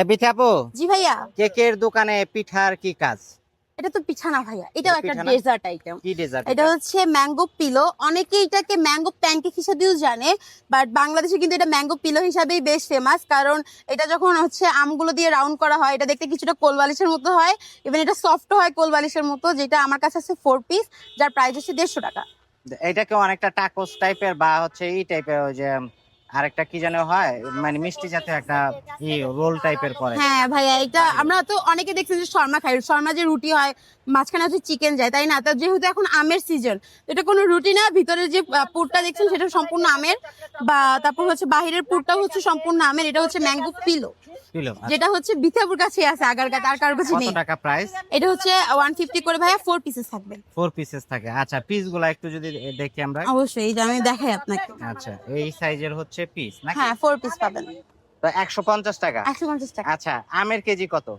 বিথি আপু, জি ভাইয়া, কেকের দোকানে পিঠার কি কাজ? এটা তো পিঠা না ভাইয়া, এটাও একটা পিঠা না? Dessert item. কি ডেজার্ট এটা হচ্ছে ম্যাঙ্গো পিলো। অনেকে এটাকে ম্যাঙ্গো প্যানকেক হিসেবেও জানে, বাট বাংলাদেশে কিন্তু এটা ম্যাঙ্গো পিলো হিসাবেই বেশ ফেমাস। কারণ এটা যখন হচ্ছে আমগুলো দিয়ে রাউন্ড করা হয়, এটা দেখতে কিছুটা কোল বালিশের মতো হয়, ইভেন এটা সফট হয় কোল বালিশের মতো। যেটা আমার কাছে আছে 4 পিস, যার প্রাইস হচ্ছে 150 টাকা। এটাকে অনেকটা টাকোস টাইপের বা হচ্ছে এই টাইপের, ওই যে আরেকটা কি যেন হয়, মানে মিষ্টি জাতীয় একটা রোল টাইপের করে। হ্যাঁ ভাইয়া, এটা আমরা তো অনেকে দেখছি যে শর্মা খাই, শর্মা যে রুটি হয় মাঝখানে হচ্ছে চিকেন যায়, তাই না? তা যেহেতু এখন আমের সিজন, এটা কোনো রুটি না, ভিতরে যে পুরটা দেখছেন সেটা সম্পূর্ণ আমের। বা তারপর হচ্ছে বাহিরের পুরটাও হচ্ছে সম্পূর্ণ আমের। এটা হচ্ছে ম্যাঙ্গো পিলো, কিলো যেটা হচ্ছে বিথাপুর কাছে আছে, আগারগাঁও আর কারোর কাছে কত নেই। টাকা প্রাইস? এটা হচ্ছে 150 করে ভাইয়া, 4 পিসেস থাকবে। 4 পিসেস থাকে। আচ্ছা, পিস গুলা একটু যদি দেখি আমরা। অবশ্যই, এই যে আমি দেখাই আপনাকে। আচ্ছা, এই সাইজের হচ্ছে পিস নাকি? হ্যাঁ, 4 পিস পাবেন, তো 150 টাকা। 150 টাকা। আচ্ছা, আমের কেজি কত?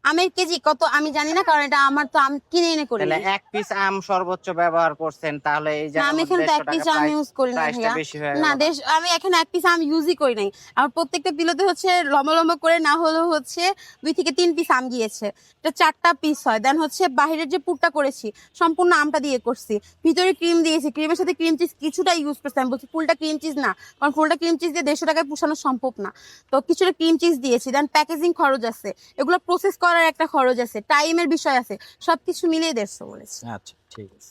আমের কেজি কত আমি জানি না, কারণ এটা আমার তো আম কিনে এনে করি। তাহলে এক পিস আম সর্বোচ্চ ব্যবহার করছেন, তাহলে এই যে না, আমি এখানে তো এক পিস আম ইউজ করি না ভাইয়া। বেশি হয়ে না, গেল। আমি এখানে এক পিস আম ইউজই করি নাই। আমার প্রত্যেকটা পিলোতে হচ্ছে লম্বা লম্বা করে না হলেও হচ্ছে 2 থেকে 3 পিস আম গিয়েছে। এটা 4টা পিস হয়। দেন হচ্ছে বাহিরের যে পুরটা করেছি সম্পূর্ণ আমটা দিয়ে করছি, ভিতরে ক্রিম দিয়েছি, ক্রিমের সাথে ক্রিম চিজ কিছুটা ইউজ করছি। আমি বলছি ফুলটা ক্রিম চিজ না, কারণ ফুলটা ক্রিম চিজ দিয়ে 150 টাকায় পোষানো সম্ভব না। তো কিছুটা ক্রিম চিজ দিয়েছি। দেন প্যাকেজিং খরচ আছে, এগুলো প্রসেস করার একটা খরচ আছে, টাইমের বিষয় আছে, সবকিছু মিলিয়ে 150 বলেছি। আচ্ছা, ঠিক আছে।